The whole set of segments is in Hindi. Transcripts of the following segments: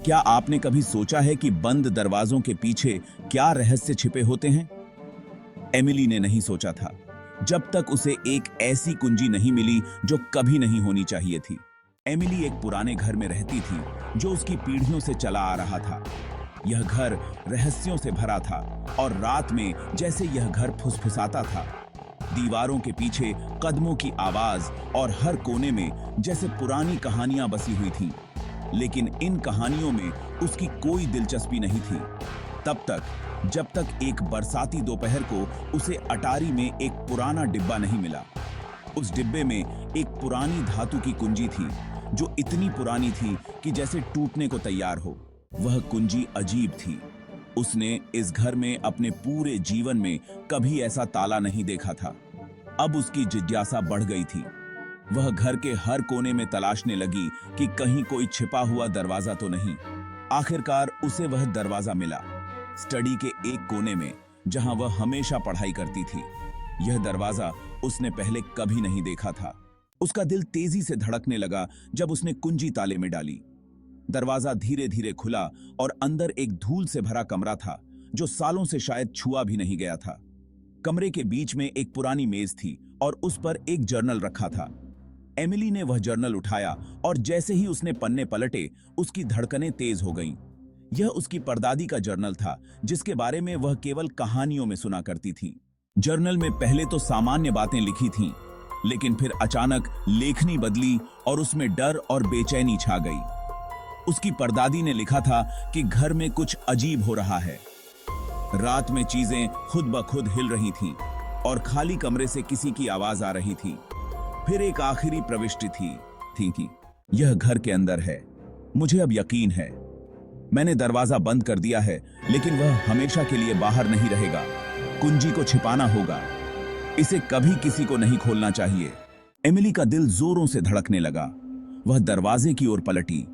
क्या आपने कभी सोचा है कि बंद दरवाजों के पीछे क्या रहस्य छिपे होते हैं? एमिली ने नहीं सोचा था, जब तक उसे एक ऐसी कुंजी नहीं मिली जो कभी नहीं होनी चाहिए थी। एमिली एक पुराने घर में रहती थी जो उसकी पीढ़ियों से चला आ रहा था। यह घर रहस्यों से भरा था और रात में जैसे यह घर फुसफुसाता था। दीवारों के पीछे कदमों की आवाज और हर कोने में जैसे पुरानी कहानियां बसी हुई थीं। लेकिन इन कहानियों में उसकी कोई दिलचस्पी नहीं थी, तब तक जब तक एक बरसाती दोपहर को उसे अटारी में एक पुराना डिब्बा नहीं मिला। उस डिब्बे में एक पुरानी धातु की कुंजी थी जो इतनी पुरानी थी कि जैसे टूटने को तैयार हो। वह कुंजी अजीब थी। उसने इस घर में अपने पूरे जीवन में कभी ऐसा ताला नहीं देखा था। अब उसकी जिज्ञासा बढ़ गई थी। वह घर के हर कोने में तलाशने लगी कि कहीं कोई छिपा हुआ दरवाजा तो नहीं। आखिरकार उसे वह दरवाजा मिला, स्टडी के एक कोने में, जहां वह हमेशा पढ़ाई करती थी। यह दरवाजा उसने पहले कभी नहीं देखा था। उसका दिल तेजी से धड़कने लगा जब उसने कुंजी ताले में डाली। दरवाजा धीरे धीरे खुला और अंदर एक धूल से भरा कमरा था जो सालों से शायद छुआ भी नहीं गया था। कमरे के बीच में एक पुरानी मेज थी और उस पर एक जर्नल रखा था। एमिली ने वह जर्नल उठाया और जैसे ही उसने पन्ने पलटे, उसकी धड़कनें तेज हो गईं। यह उसकी परदादी का जर्नल था जिसके बारे में वह केवल कहानियों में सुना करती थी। जर्नल में पहले तो सामान्य बातें लिखी थीं, लेकिन फिर अचानक लेखनी बदली और उसमें डर और बेचैनी छा गई। उसकी परदादी ने लिखा था कि घर में कुछ अजीब हो रहा है। रात में चीजें खुद ब खुद हिल रही थीं और खाली कमरे से किसी की आवाज आ रही थी। फिर एक आखिरी प्रविष्टि थी कि यह घर के अंदर है। मुझे अब यकीन है। मैंने दरवाजा बंद कर दिया है, लेकिन वह हमेशा के लिए बाहर नहीं रहेगा। कुंजी को छिपाना होगा। इसे कभी किसी को नहीं खोलना चाहिए। एमिली का दिल जोरों से धड़कने लगा। वह दरवाजे की ओर पलटी।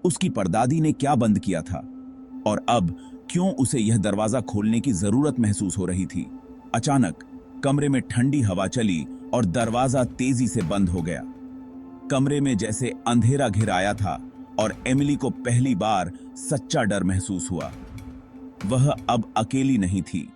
उसकी परदादी ने क्या बंद किया था और अब क्यों उसे यह दरवाजा खोलने की जरूरत महसूस हो रही थी? अचानक कमरे में ठंडी हवा चली और दरवाजा तेजी से बंद हो गया। कमरे में जैसे अंधेरा घिर आया था और एमिली को पहली बार सच्चा डर महसूस हुआ। वह अब अकेली नहीं थी।